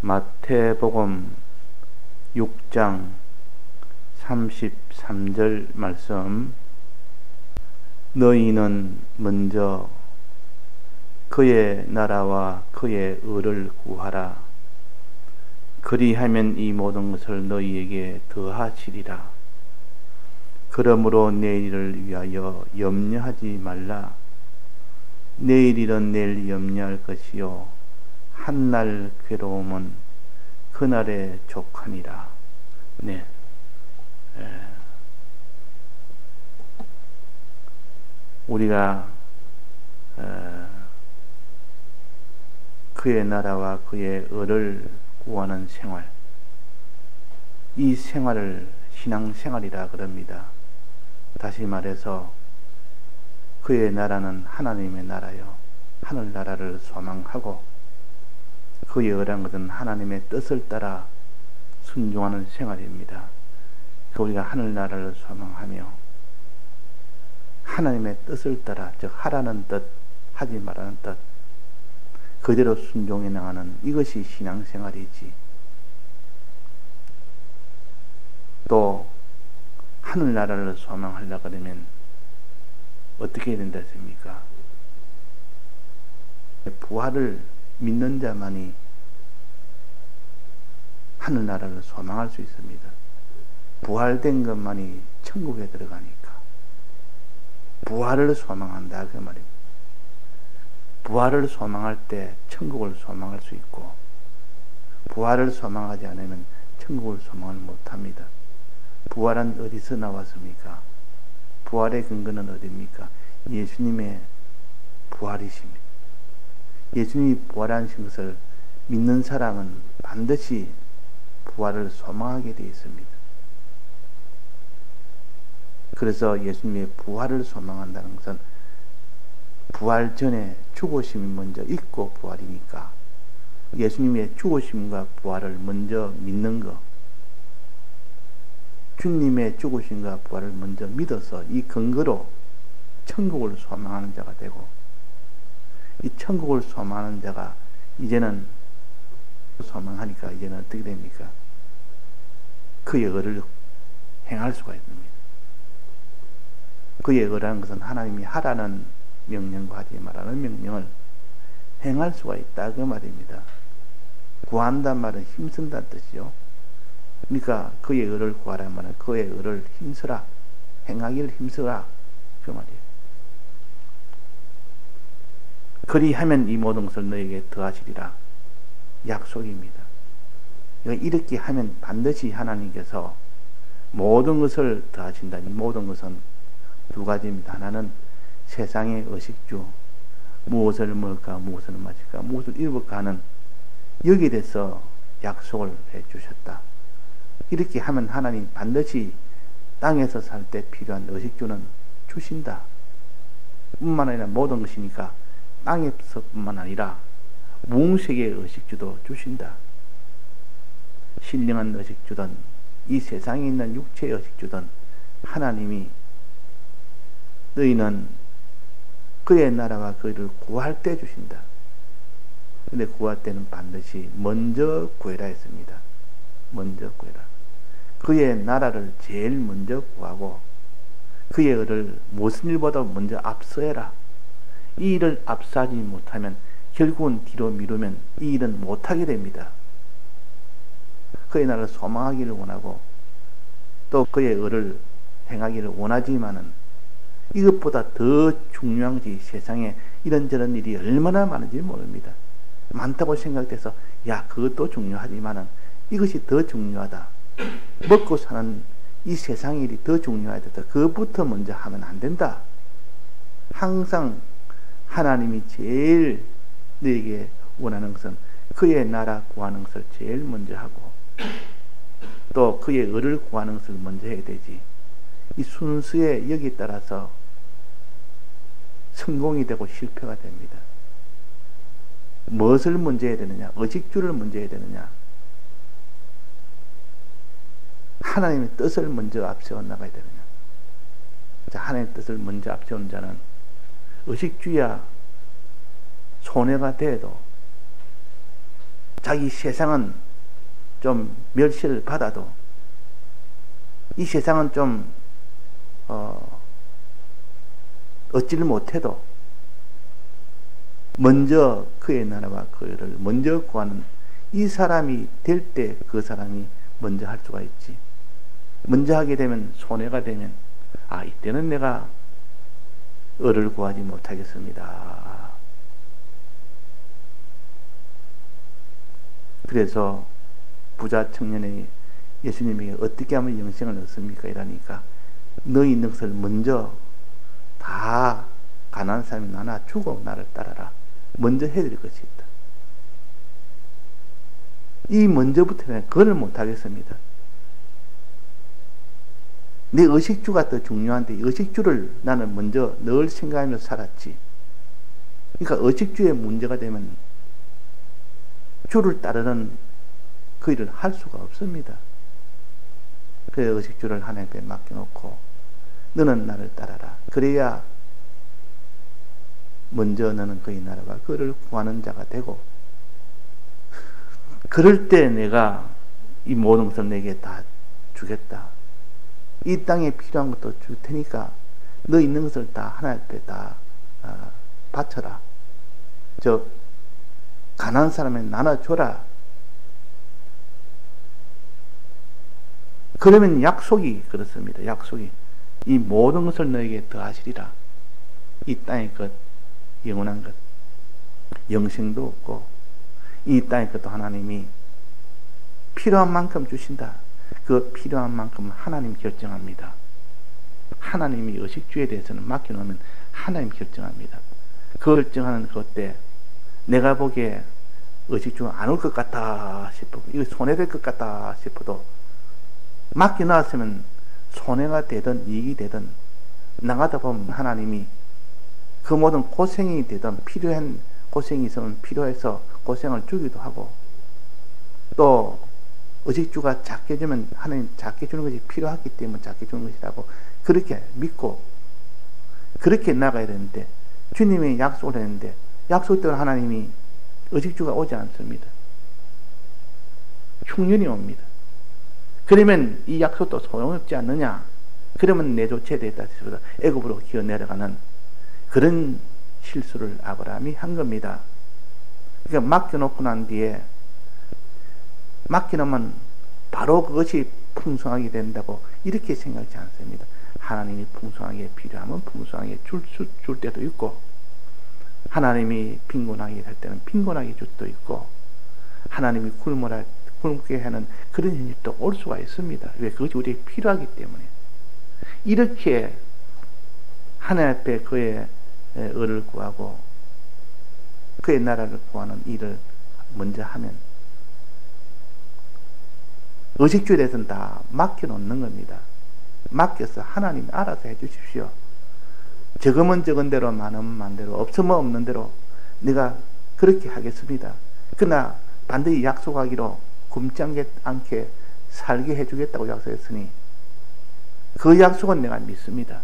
마태복음 6장 33절 말씀. 너희는 먼저 그의 나라와 그의 의를 구하라. 그리하면 이 모든 것을 너희에게 더하시리라. 그러므로 내일을 위하여 염려하지 말라. 내일이란 내일 염려할 것이요 한날 괴로움은 그날에 족하니라. 네. 우리가 그의 나라와 그의 의를 구하는 생활, 이 생활을 신앙생활이라 그럽니다. 다시 말해서 그의 나라는 하나님의 나라요, 하늘나라를 소망하고 그의 의란 것은 하나님의 뜻을 따라 순종하는 생활입니다. 우리가 하늘나라를 소망하며 하나님의 뜻을 따라, 즉 하라는 뜻, 하지 말라는 뜻, 그대로 순종해 나가는 이것이 신앙생활이지. 또 하늘나라를 소망하려고 하면 어떻게 해야 된다 했습니까? 부활을 믿는 자만이 하늘나라를 소망할 수 있습니다. 부활된 것만이 천국에 들어가니까. 부활을 소망한다 그 말입니다. 부활을 소망할 때 천국을 소망할 수 있고, 부활을 소망하지 않으면 천국을 소망을 못합니다. 부활은 어디서 나왔습니까? 부활의 근거는 어디입니까? 예수님의 부활이십니다. 예수님이 부활하신 것을 믿는 사람은 반드시 부활을 소망하게 되어 있습니다. 그래서 예수님의 부활을 소망한다는 것은 부활 전에 죽으심이 먼저 있고 부활이니까 예수님의 죽으심과 부활을 먼저 믿는 것, 주님의 죽으심과 부활을 먼저 믿어서 이 근거로 천국을 소망하는 자가 되고, 이 천국을 소망하는 자가 이제는 소망하니까 이제는 어떻게 됩니까? 그의 의를 행할 수가 있습니다. 그의 의라는 것은 하나님이 하라는 명령과 하지 말라는 명령을 행할 수가 있다 그 말입니다. 구한단 말은 힘쓴다는 뜻이요. 그러니까 그의 의를 구하라는 말은 그의 의를 힘쓰라, 행하기를 힘쓰라 그 말이에요. 그리하면 이 모든 것을 너에게 더하시리라, 약속입니다. 이렇게 하면 반드시 하나님께서 모든 것을 더하신다. 이 모든 것은 두 가지입니다. 하나는 세상의 의식주, 무엇을 먹을까, 무엇을 마실까, 무엇을 입을까 하는 여기에 대해서 약속을 해 주셨다. 이렇게 하면 하나님 반드시 땅에서 살 때 필요한 의식주는 주신다. 뿐만 아니라 모든 것이니까 땅에서뿐만 아니라 무색의 의식주도 주신다. 신령한 의식주든 이 세상에 있는 육체의 의식주든 하나님이 너희는 그의 나라와 그를 구할 때 주신다. 근데 구할 때는 반드시 먼저 구해라 했습니다. 먼저 구해라. 그의 나라를 제일 먼저 구하고 그의 의를 무슨 일보다 먼저 앞서해라. 이 일을 앞서지 못하면 결국은 뒤로 미루면 이 일은 못하게 됩니다. 그의 나라를 소망하기를 원하고 또 그의 의를 행하기를 원하지만은 이것보다 더 중요한 것이 세상에 이런저런 일이 얼마나 많은지 모릅니다. 많다고 생각돼서 야 그것도 중요하지만은 이것이 더 중요하다. 먹고 사는 이 세상 일이 더 중요하다. 그것부터 먼저 하면 안 된다. 항상 하나님이 제일 너에게 원하는 것은 그의 나라 구하는 것을 제일 먼저 하고 또 그의 의를 구하는 것을 먼저 해야 되지. 이 순수의 여기에 따라서 성공이 되고 실패가 됩니다. 무엇을 먼저 해야 되느냐? 의식주를 먼저 해야 되느냐? 하나님의 뜻을 먼저 앞세워 나가야 되느냐? 자, 하나님의 뜻을 먼저 앞세운 자는 의식주야 손해가 돼도 자기 세상은 좀 멸시를 받아도, 이 세상은 좀 얻지를 못해도 먼저 그의 나라와 그를 먼저 구하는 이 사람이 될 때 그 사람이 먼저 할 수가 있지. 먼저 하게 되면, 손해가 되면, 이때는 내가 을을 구하지 못하겠습니다. 그래서 부자 청년이 예수님에게 어떻게 하면 영생을 얻습니까? 이러니까 너희 있는 것을 먼저 다 가난한 사람이 나나 주고 나를 따라라. 먼저 해드릴 것이 있다. 이 먼저부터는 그걸 못하겠습니다. 내 의식주가 더 중요한데 의식주를 나는 먼저 늘 생각하며 살았지. 그러니까 의식주의 문제가 되면 주를 따르는 그 일을 할 수가 없습니다. 그 의식주를 하나님께 맡겨놓고 너는 나를 따라라. 그래야 먼저 너는 그의 나라와 그를 구하는 자가 되고, 그럴 때 내가 이 모든 것을 내게 다 주겠다. 이 땅에 필요한 것도 줄 테니까 너 있는 것을 다 하나님 앞에 다 바쳐라. 즉 가난한 사람에 나눠줘라. 그러면 약속이 그렇습니다. 약속이 이 모든 것을 너에게 더하시리라. 이 땅의 것, 영원한 것, 영생도 없고 이 땅의 것도 하나님이 필요한 만큼 주신다. 그 필요한 만큼 하나님 결정합니다. 하나님이 의식주에 대해서는 맡겨놓으면 하나님 결정합니다. 그 결정하는 그때 내가 보기에 의식주가 안 올 것 같다 싶고 이거 손해될 것 같다 싶어도 맡겨놨으면 손해가 되든 이익이 되든 나가다 보면 하나님이 그 모든 고생이 되든 필요한 고생이 있으면 필요해서 고생을 주기도 하고, 또 의식주가 작게 주면 하나님 작게 주는 것이 필요하기 때문에 작게 주는 것이라고 그렇게 믿고 그렇게 나가야 되는데, 주님이 약속을 했는데 약속대로 하나님이 의식주가 오지 않습니다. 흉년이 옵니다. 그러면 이 약속도 소용없지 않느냐? 그러면 내조체되었다 싶어서 애굽으로 기어 내려가는 그런 실수를 아브라함이 한 겁니다. 그러니까 맡겨놓고 난 뒤에 맡겨놓으면 바로 그것이 풍성하게 된다고 이렇게 생각하지 않습니다. 하나님이 풍성하게 필요하면 풍성하게 줄 때도 있고, 하나님이 빈곤하게 할 때는 빈곤하게 줄 때도 있고, 하나님이 굶게 하는 그런 현실도 올 수가 있습니다. 왜? 그것이 우리에게 필요하기 때문에. 이렇게 하나님 앞에 그의 을을 구하고 그의 나라를 구하는 일을 먼저 하면 의식주에 대해서는 다 맡겨놓는 겁니다. 맡겨서 하나님 알아서 해주십시오. 적으면 적은 대로 많으면 많은 대로 없으면 없는 대로 내가 그렇게 하겠습니다. 그러나 반드시 약속하기로 굶지 않게 살게 해주겠다고 약속했으니 그 약속은 내가 믿습니다.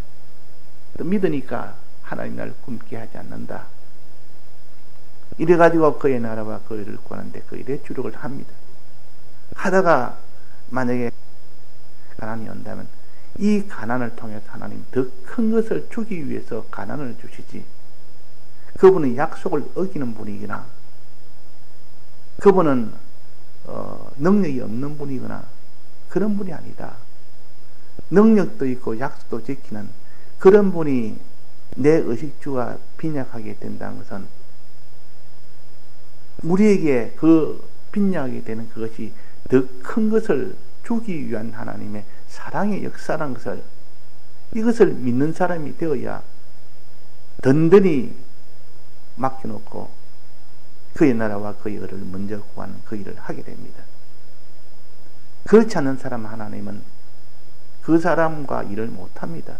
또 믿으니까 하나님 나를 굶게 하지 않는다. 이래가지고 그의 나라와 그 일을 구하는데 그 일에 주력을 합니다. 하다가 만약에 가난이 온다면 이 가난을 통해서 하나님 더 큰 것을 주기 위해서 가난을 주시지, 그분은 약속을 어기는 분이거나 그분은 능력이 없는 분이거나 그런 분이 아니다. 능력도 있고 약속도 지키는 그런 분이 내 의식주가 빈약하게 된다는 것은 우리에게 그 빈약하게 되는 그것이 더 큰 것을 주기 위한 하나님의 사랑의 역사라는 것을, 이것을 믿는 사람이 되어야 든든히 맡겨놓고 그의 나라와 그의 의를 먼저 구하는 그 일을 하게 됩니다. 그렇지 않는 사람 하나님은 그 사람과 일을 못합니다.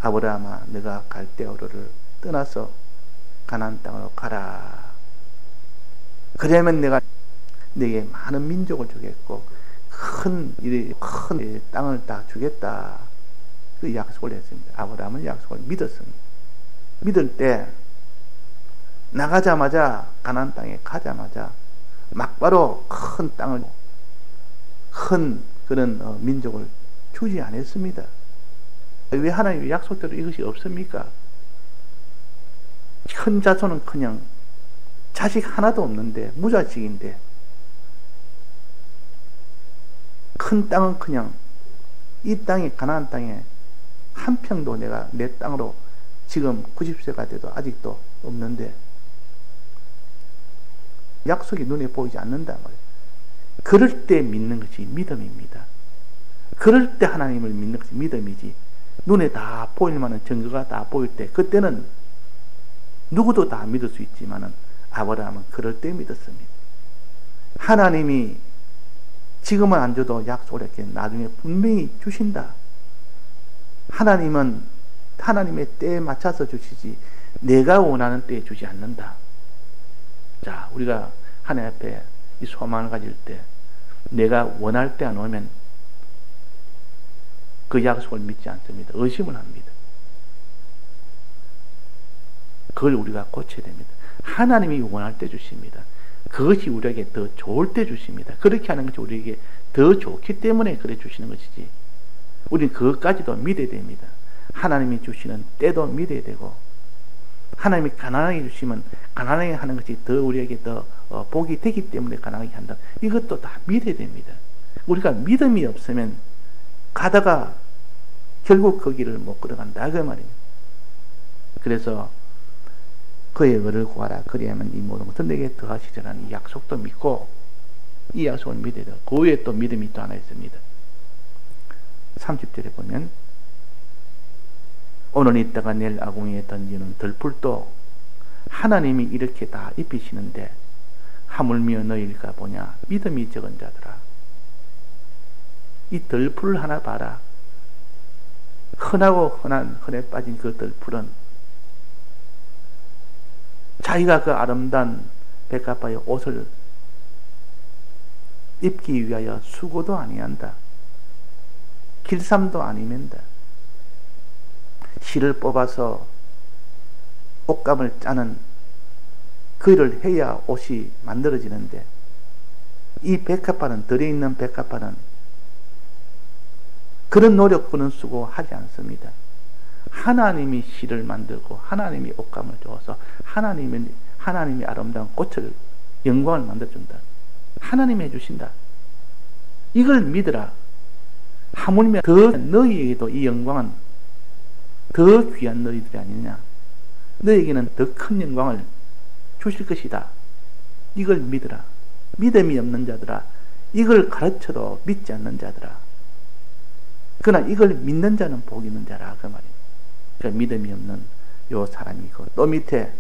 아브라함아, 네가 갈대아우르를 떠나서 가나안 땅으로 가라. 그러면 내가 네게 많은 민족을 주겠고 큰 땅을 다 주겠다. 그 약속을 했습니다. 아브라함은 약속을 믿었습니다. 믿을 때 나가자마자 가나안 땅에 가자마자 막바로 큰 땅을, 큰 그런 민족을 주지 않았습니다. 왜 하나님의 약속대로 이것이 없습니까? 큰 자손은 그냥 자식 하나도 없는데, 무자식인데, 큰 땅은 그냥 이 땅에, 가나안 땅에 한 평도 내가 내 땅으로 지금 90세가 돼도 아직도 없는데 약속이 눈에 보이지 않는단 말이에요. 그럴 때 믿는 것이 믿음입니다. 그럴 때 하나님을 믿는 것이 믿음이지, 눈에 다 보일 만한 증거가 다 보일 때, 그때는 누구도 다 믿을 수 있지만은 아브라함은 그럴 때 믿었습니다. 하나님이 지금은 안 줘도 약속을 이렇게 나중에 분명히 주신다. 하나님은 하나님의 때에 맞춰서 주시지 내가 원하는 때에 주지 않는다. 자, 우리가 하나님 앞에 이 소망을 가질 때 내가 원할 때 안 오면 그 약속을 믿지 않습니다. 의심을 합니다. 그걸 우리가 고쳐야 됩니다. 하나님이 원할 때 주십니다. 그것이 우리에게 더 좋을 때 주십니다. 그렇게 하는 것이 우리에게 더 좋기 때문에 그래 주시는 것이지, 우리는 그것까지도 믿어야 됩니다. 하나님이 주시는 때도 믿어야 되고, 하나님이 가난하게 주시면 가난하게 하는 것이 더 우리에게 더 복이 되기 때문에 가난하게 한다. 이것도 다 믿어야 됩니다. 우리가 믿음이 없으면 가다가 결국 그 길을 못 걸어간다 그 말이에요. 그래서 그의 의를 구하라, 그리하면 이 모든 것을 내게 더하시리라는 이 약속도 믿고, 이 약속을 믿어야 돼요. 그 외에 또 믿음이 또 하나 있습니다. 30절에 보면 오늘 있다가 내일 아궁이에 던지는 들풀도 하나님이 이렇게 다 입히시는데 하물며 너희일까 보냐, 믿음이 적은 자들아. 이 들풀 하나 봐라. 흔하고 흔해 빠진 그 들풀은 자기가 그 아름다운 백합화의 옷을 입기 위하여 수고도 아니한다. 길쌈도 아니면다. 실을 뽑아서 옷감을 짜는 그 일을 해야 옷이 만들어지는데, 이 백합화는, 들어있는 백합화는 그런 노력, 그런 수고 하지 않습니다. 하나님이 실을 만들고 하나님이 옷감을 주어서 하나님이 아름다운 꽃을, 영광을 만들어준다. 하나님이 해주신다. 이걸 믿으라. 하물며 더 너희에게도 이 영광은 더 귀한 너희들이 아니냐, 너희에게는 더 큰 영광을 주실 것이다. 이걸 믿으라. 믿음이 없는 자들아, 이걸 가르쳐도 믿지 않는 자들아. 그러나 이걸 믿는 자는 복 있는 자라 그 말이에요. 그러니까 믿음이 없는 요 사람이 있고, 또 밑에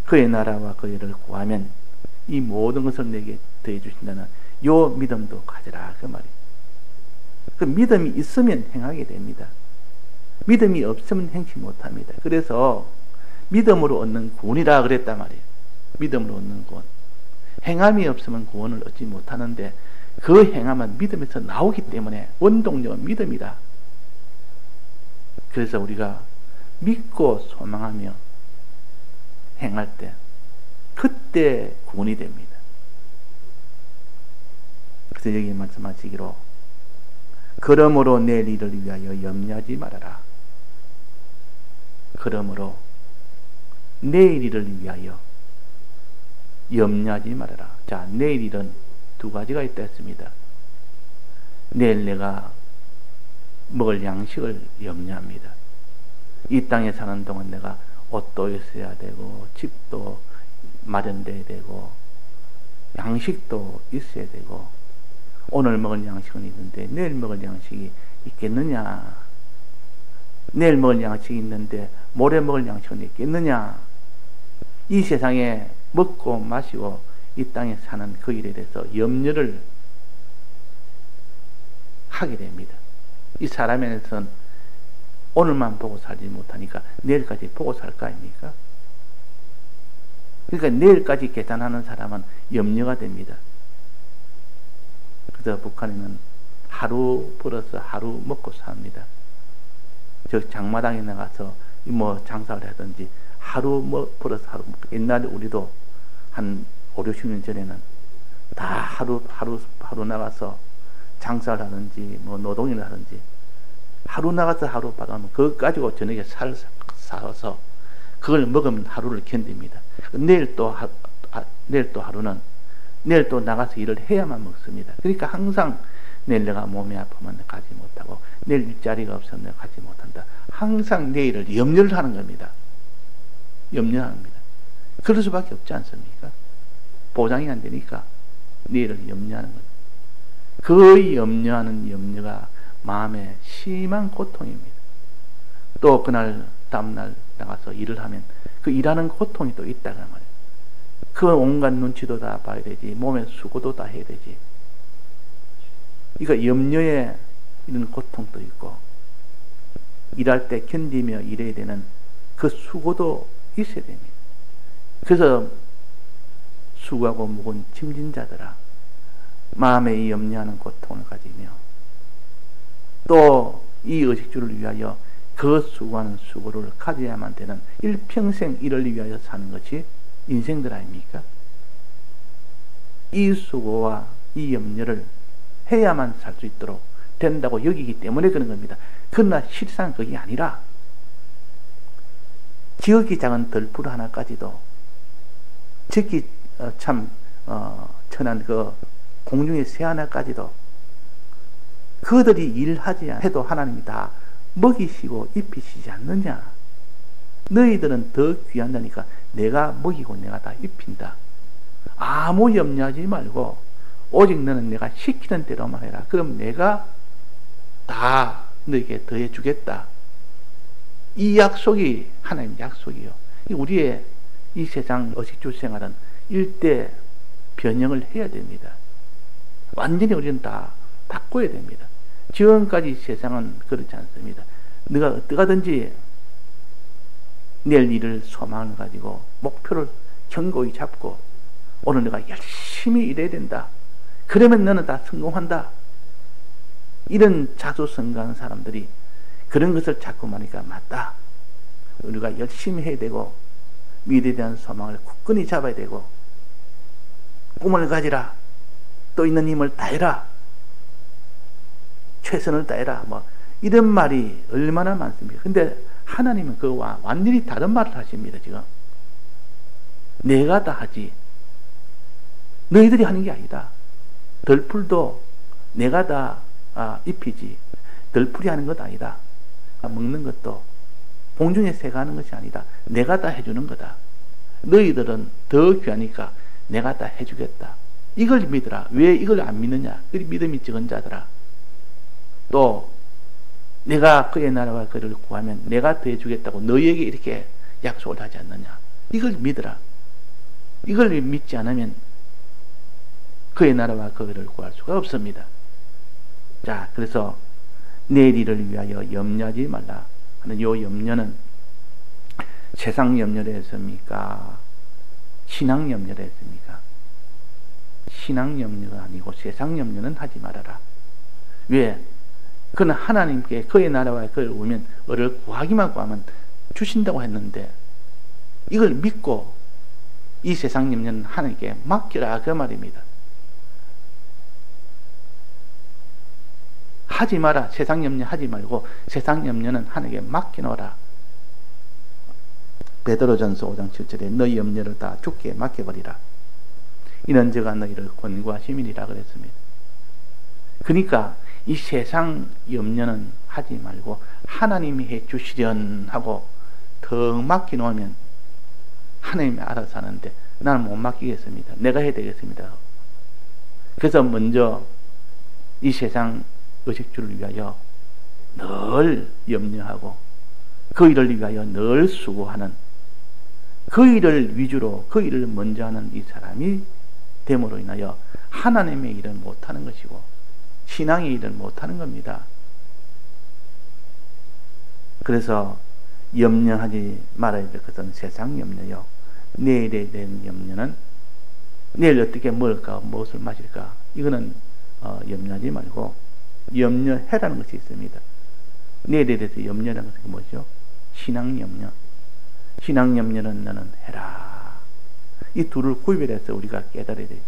그의 나라와 그의 일을 구하면 이 모든 것을 내게 더해 주신다는 요 믿음도 가져라 그 말이에요. 그 믿음이 있으면 행하게 됩니다. 믿음이 없으면 행치 못합니다. 그래서 믿음으로 얻는 구원이라 그랬단 말이에요. 믿음으로 얻는 구원. 행함이 없으면 구원을 얻지 못하는데, 그 행함은 믿음에서 나오기 때문에 원동력은 믿음이다. 그래서 우리가 믿고 소망하며 행할 때, 그때 구원이 됩니다. 그래서 여기 말씀하시기로 그러므로 내일 일을 위하여 염려하지 말아라. 그러므로 내일 일을 위하여 염려하지 말아라. 자, 내일 일은 두 가지가 있다 했습니다. 내일 내가 먹을 양식을 염려합니다. 이 땅에 사는 동안 내가 옷도 있어야 되고, 집도 마련돼야 되고, 양식도 있어야 되고, 오늘 먹을 양식은 있는데 내일 먹을 양식이 있겠느냐, 내일 먹을 양식이 있는데 모레 먹을 양식은 있겠느냐. 이 세상에 먹고 마시고 이 땅에 사는 그 일에 대해서 염려를 하게 됩니다. 이 사람에게서는 오늘만 보고 살지 못하니까 내일까지 보고 살 거 아닙니까? 그러니까 내일까지 계산하는 사람은 염려가 됩니다. 그래서 북한에는 하루 벌어서 하루 먹고 삽니다. 저 장마당에 나가서 뭐 장사를 하든지 하루 뭐 벌어서 하루 먹고. 옛날에 우리도 한 5, 60년 전에는 다 하루 나가서 장사를 하든지 뭐 노동을 하든지 하루 나가서 하루 받아오면 그거 가지고 저녁에 살 사서 그걸 먹으면 하루를 견딥니다. 내일 또 하루는 내일 또 나가서 일을 해야만 먹습니다. 그러니까 항상 내일 내가 몸이 아프면 가지 못하고 내일 일자리가 없으면 내가 가지 못한다. 항상 내일을 염려를 하는 겁니다. 염려하는 겁니다. 그럴 수밖에 없지 않습니까? 보장이 안 되니까 내일을 염려하는 겁니다. 그 염려하는 염려가 마음에 심한 고통입니다. 또 그날 다음날 나가서 일을 하면 그 일하는 고통이 또 있다는 말이에요. 그 온갖 눈치도 다 봐야 되지, 몸의 수고도 다 해야 되지. 그러니까 염려에 이런 고통도 있고 일할 때 견디며 일해야 되는 그 수고도 있어야 됩니다. 그래서 수고하고 무거운 짐진 자들아, 마음에 이 염려하는 고통을 가지며 또 이 의식주를 위하여 그 수고하는 수고를 가져야만 되는 일평생 이를 위하여 사는 것이 인생들 아닙니까? 이 수고와 이 염려를 해야만 살 수 있도록 된다고 여기기 때문에 그런 겁니다. 그러나 실상 그게 아니라 지극히 작은 덜풀 하나까지도 지극히 천한 그 공중의 새 하나까지도 그들이 일하지 해도 하나님이 다 먹이시고 입히시지 않느냐. 너희들은 더 귀한다니까 내가 먹이고 내가 다 입힌다. 아무 염려하지 말고 오직 너는 내가 시키는 대로만 해라. 그럼 내가 다 너에게 더해 주겠다. 이 약속이 하나님의 약속이요. 우리의 이 세상 의식주 생활은 일대 변형을 해야 됩니다. 완전히 우리는 다 바꿔야 됩니다. 지금까지 세상은 그렇지 않습니다. 네가 어떠하든지 내일 일을 소망을 가지고 목표를 견고히 잡고 오늘 내가 열심히 일해야 된다. 그러면 너는 다 성공한다. 이런 자수성가하는 사람들이 그런 것을 자꾸 말하니까 맞다. 우리가 열심히 해야 되고 미래에 대한 소망을 굳건히 잡아야 되고 꿈을 가지라. 또 있는 힘을 다해라. 최선을 다해라. 뭐 이런 말이 얼마나 많습니까? 근데 하나님은 그와 완전히 다른 말을 하십니다. 지금 내가 다 하지 너희들이 하는 게 아니다. 덜풀도 내가 다 입히지 덜풀이 하는 것 아니다. 먹는 것도 공중에 새가 하는 것이 아니다. 내가 다 해주는 거다. 너희들은 더 귀하니까 내가 다 해주겠다. 이걸 믿으라. 왜 이걸 안 믿느냐? 그 믿음이 적은 자들아. 또 내가 그의 나라와 그를 구하면 내가 더 해주겠다고 너희에게 이렇게 약속을 하지 않느냐? 이걸 믿으라. 이걸 믿지 않으면 그의 나라와 그를 구할 수가 없습니다. 자, 그래서 내일 일을 위하여 염려하지 말라 하는 요 염려는 세상 염려를 했습니까? 신앙 염려를 했습니까? 신앙 염려가 아니고 세상 염려는 하지 말아라. 왜? 그는 하나님께 그의 나라와 그를 오면 을을 구하기만 구하면 주신다고 했는데 이걸 믿고 이 세상 염려는 하나님께 맡기라 그 말입니다. 하지 마라. 세상 염려 하지 말고 세상 염려는 하나님께 맡겨놓아라. 베드로전서 5장 7절에 너희 염려를 다 주께 맡겨버리라. 이는 제가 너희를 권고하심이니라 그랬습니다. 그러니까 이 세상 염려는 하지 말고 하나님이 해주시련 하고 더 맡겨놓으면 하나님이 알아서 하는데 나는 못 맡기겠습니다. 내가 해야 되겠습니다. 그래서 먼저 이 세상 의식주를 위하여 늘 염려하고 그 일을 위하여 늘 수고하는 그 일을 위주로 그 일을 먼저 하는 이 사람이 됨으로 인하여 하나님의 일을 못하는 것이고 신앙의 일을 못하는 겁니다. 그래서 염려하지 말아야 될 것은 세상 염려요. 내일에 대한 염려는 내일 어떻게 먹을까 무엇을 마실까 이거는 염려하지 말고 염려해라는 것이 있습니다. 내일에 대해서 염려라는 것이 뭐죠? 신앙 염려. 신앙 염려는 너는 해라. 이 둘을 구별해서 우리가 깨달아야 돼요.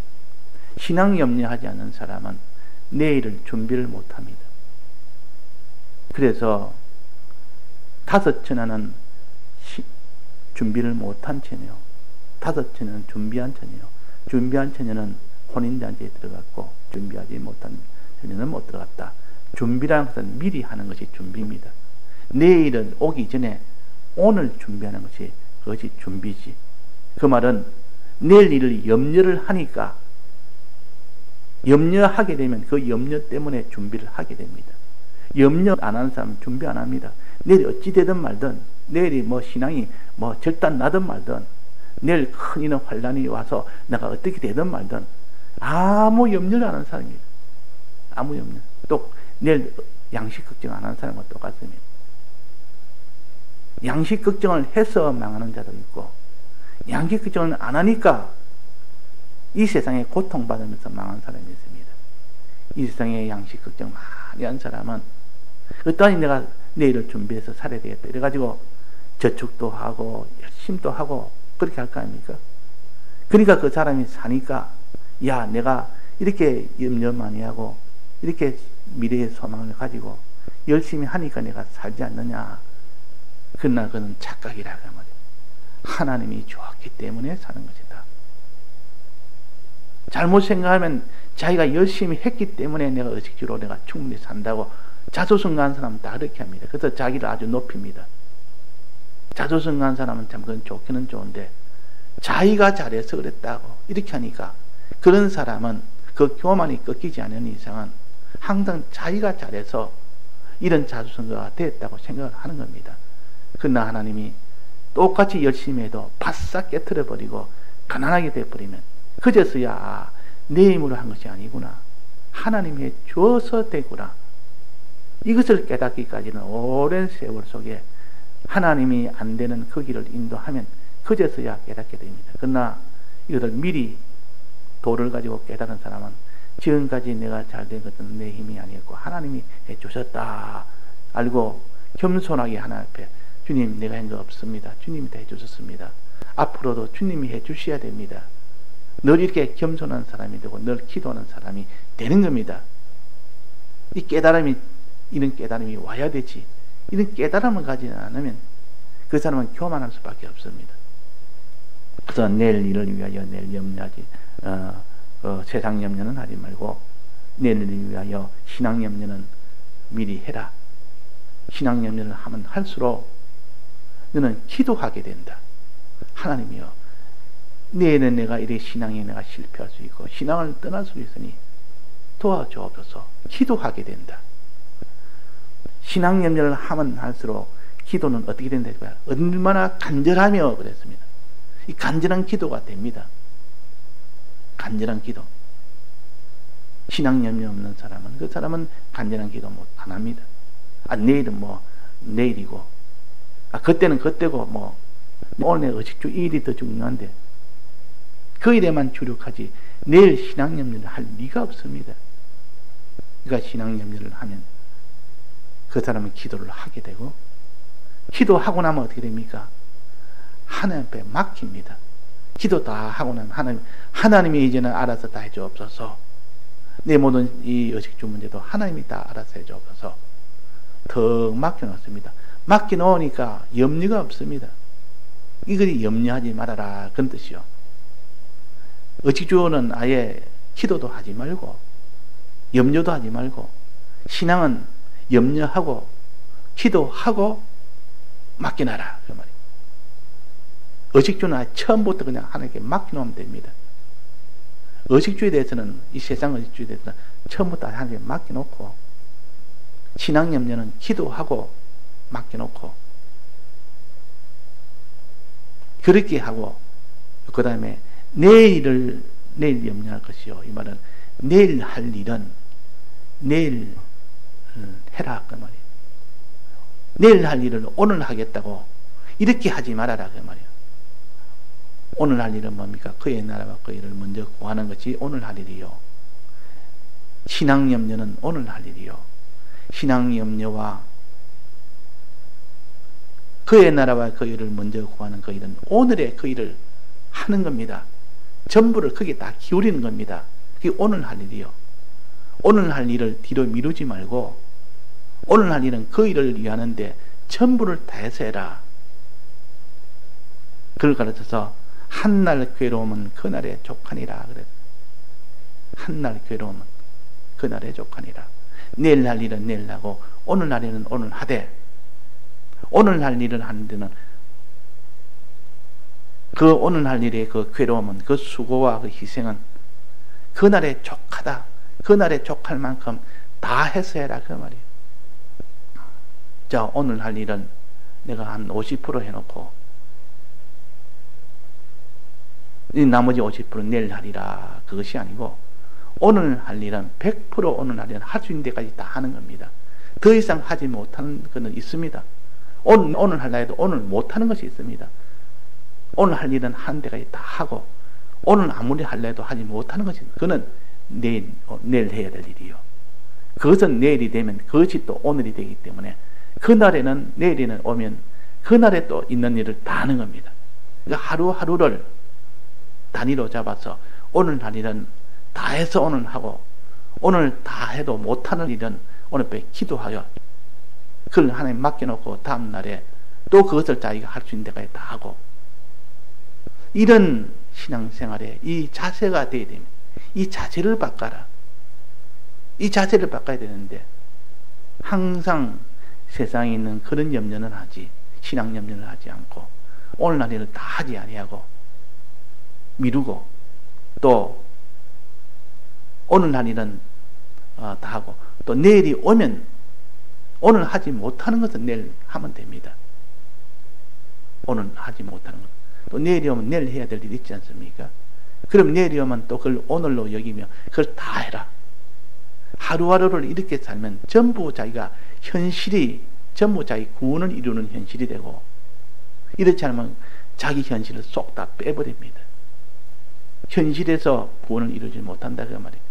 신앙 염려하지 않는 사람은 내일을 준비를 못합니다. 그래서 다섯 천하는 준비를 못한 처녀, 다섯 처녀는 준비한 처녀, 준비한 처녀는 혼인잔치에 들어갔고 준비하지 못한 처녀는 못 들어갔다. 준비라는 것은 미리 하는 것이 준비입니다. 내일은 오기 전에 오늘 준비하는 것이 그것이 준비지. 그 말은 내일 일을 염려를 하니까 염려하게 되면 그 염려 때문에 준비를 하게 됩니다. 염려 안 하는 사람은 준비 안 합니다. 내일이 어찌 되든 말든, 내일이 뭐 신앙이 뭐 절단 나든 말든, 내일 큰 이런 환란이 와서 내가 어떻게 되든 말든 아무 염려를 안 하는 사람입니다. 아무 염려. 또 내일 양식 걱정 안 하는 사람과 똑같습니다. 양식 걱정을 해서 망하는 자도 있고, 양식 걱정을 안 하니까 이 세상에 고통받으면서 망한 사람이 있습니다. 이 세상에 양식 걱정 많이 한 사람은 어떠하니 내가 내일을 준비해서 살아야 되겠다 이래가지고 저축도 하고 열심도 하고 그렇게 할 거 아닙니까? 그러니까 그 사람이 사니까 야, 내가 이렇게 염려 많이 하고 이렇게 미래의 소망을 가지고 열심히 하니까 내가 살지 않느냐. 그러나 그는 착각이라고 말이에요. 하나님이 좋았기 때문에 사는 것이다. 잘못 생각하면 자기가 열심히 했기 때문에 내가 의식주로 내가 충분히 산다고 자조성가한 사람은 다 그렇게 합니다. 그래서 자기를 아주 높입니다. 자조성가한 사람은 참 그건 좋기는 좋은데 자기가 잘해서 그랬다고 이렇게 하니까 그런 사람은 그 교만이 꺾이지 않는 이상은 항상 자기가 잘해서 이런 자조성가가 됐다고 생각을 하는 겁니다. 그러나 하나님이 똑같이 열심히 해도 바싹 깨트려 버리고 가난하게 돼버리면 그제서야 내 힘으로 한 것이 아니구나. 하나님이 주어서 되구나. 이것을 깨닫기까지는 오랜 세월 속에 하나님이 안 되는 그 길을 인도하면 그제서야 깨닫게 됩니다. 그러나 이것을 미리 도를 가지고 깨달은 사람은 지금까지 내가 잘된 것은 내 힘이 아니었고 하나님이 해주셨다 알고 겸손하게 하나님 앞에 주님 내가 한 거 없습니다. 주님이 다 해주셨습니다. 앞으로도 주님이 해주셔야 됩니다. 늘 이렇게 겸손한 사람이 되고 늘 기도하는 사람이 되는 겁니다. 이 깨달음이 이런 깨달음이 와야 되지. 이런 깨달음을 가지지 않으면 그 사람은 교만할 수밖에 없습니다. 그래서 내일 일을 위하여 내일 염려하지 세상 염려는 하지 말고 내일을 위하여 신앙 염려는 미리 해라. 신앙 염려를 하면 할수록 너는 기도하게 된다. 하나님이여 내일은 내가 이래 신앙에 내가 실패할 수 있고 신앙을 떠날 수 있으니 도와주옵소서. 기도하게 된다. 신앙 염려를 하면 할수록 기도는 어떻게 된다? 얼마나 간절하며 그랬습니다. 이 간절한 기도가 됩니다. 간절한 기도. 신앙 염려 없는 사람은 그 사람은 간절한 기도 안 합니다. 내일은 뭐 내일이고 그때는 그때고 뭐 오늘 의식주 이 일이 더 중요한데 그 일에만 주력하지 내일 신앙 염려를 할 리가 없습니다. 그러니까 신앙 염려를 하면 그 사람은 기도를 하게 되고 기도하고 나면 어떻게 됩니까? 하나님 앞에 맡깁니다. 기도 다 하고 나면 하나님이 이제는 알아서 다 해주옵소서. 내 모든 이 의식주 문제도 하나님이 다 알아서 해주옵소서. 더 맡겨놓습니다. 맡겨놓으니까 염려가 없습니다. 이것이 염려하지 말아라 그런 뜻이요. 의식주는 아예 기도도 하지 말고 염려도 하지 말고 신앙은 염려하고 기도하고 맡겨놔라 그 말이에요. 의식주는 처음부터 그냥 하나님께 맡겨놓으면 됩니다. 의식주에 대해서는 이 세상 의식주에 대해서는 처음부터 하나님께 맡겨놓고 신앙 염려는 기도하고 맡겨놓고 그렇게 하고 그 다음에 내일 염려할 것이요. 이 말은 내일 할 일은 내일 해라 그 말이에요. 내일 할 일을 오늘 하겠다고 이렇게 하지 말아라 그 말이에요. 오늘 할 일은 뭡니까? 그의 나라와 그 일을 먼저 구하는 것이 오늘 할 일이요. 신앙 염려는 오늘 할 일이요. 신앙 염려와 그의 나라와 그 일을 먼저 구하는 그 일은 오늘의 그 일을 하는 겁니다. 전부를 거기에 다 기울이는 겁니다. 그게 오늘 할 일이요. 오늘 할 일을 뒤로 미루지 말고 오늘 할 일은 그 일을 위하는데 전부를 다해서 해라. 그걸 가르쳐서 한날 괴로움은 그날에 족하니라 그래. 한날 괴로움은 그날에 족하니라. 내일 할 일은 내일 하고 오늘 할 일은 오늘 하되, 오늘 할 일을 하는 데는 그 오늘 할 일의 그 괴로움은, 그 수고와 그 희생은 그날에 족하다. 그날에 족할 만큼 다 해서 해라 그 말이에요. 자, 오늘 할 일은 내가 한 50% 해놓고 이 나머지 50%는 내일 하리라. 그것이 아니고 오늘 할 일은 100% 오늘 할 일은 할 수 있는 데까지 다 하는 겁니다. 더 이상 하지 못하는 것은 있습니다. 오늘 할라 해도 오늘 못하는 것이 있습니다. 오늘 할 일은 하는 데까지 다 하고 오늘 아무리 할라 해도 하지 못하는 것이 있습니다. 그거는 내일 해야 될 일이요. 그것은 내일이 되면 그것이 또 오늘이 되기 때문에 그날에는, 내일에는 오면 그날에 또 있는 일을 다 하는 겁니다. 그러니까 하루하루를 단위로 잡아서 오늘 할 일은 다 해서 오늘 하고 오늘 다 해도 못하는 일은 오늘 밤에 기도하여 그걸 하나님 맡겨놓고 다음 날에 또 그것을 자기가 할 수 있는 데까지 다 하고, 이런 신앙생활에 이 자세가 되어야 됩니다. 이 자세를 바꿔라. 이 자세를 바꿔야 되는데 항상 세상에 있는 그런 염려는 하지, 신앙 염려를 하지 않고 오늘날 일을 다 하지 아니하고 미루고 또 오늘날 일은 다 하고 또 내일이 오면 오늘 하지 못하는 것은 내일 하면 됩니다. 오늘 하지 못하는 것. 또 내일이 오면 내일 해야 될 일이 있지 않습니까? 그럼 내일이 오면 또 그걸 오늘로 여기며 그걸 다 해라. 하루하루를 이렇게 살면 전부 자기가 현실이, 전부 자기 구원을 이루는 현실이 되고, 이렇지 않으면 자기 현실을 쏙 다 빼버립니다. 현실에서 구원을 이루지 못한다 그 말이에요.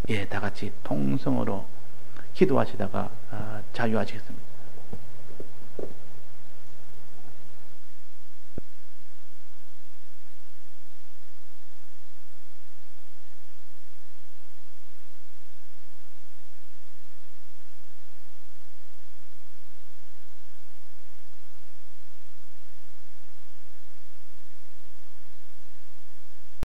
예, 다 같이 통성으로 기도하시다가 자유하시겠습니다.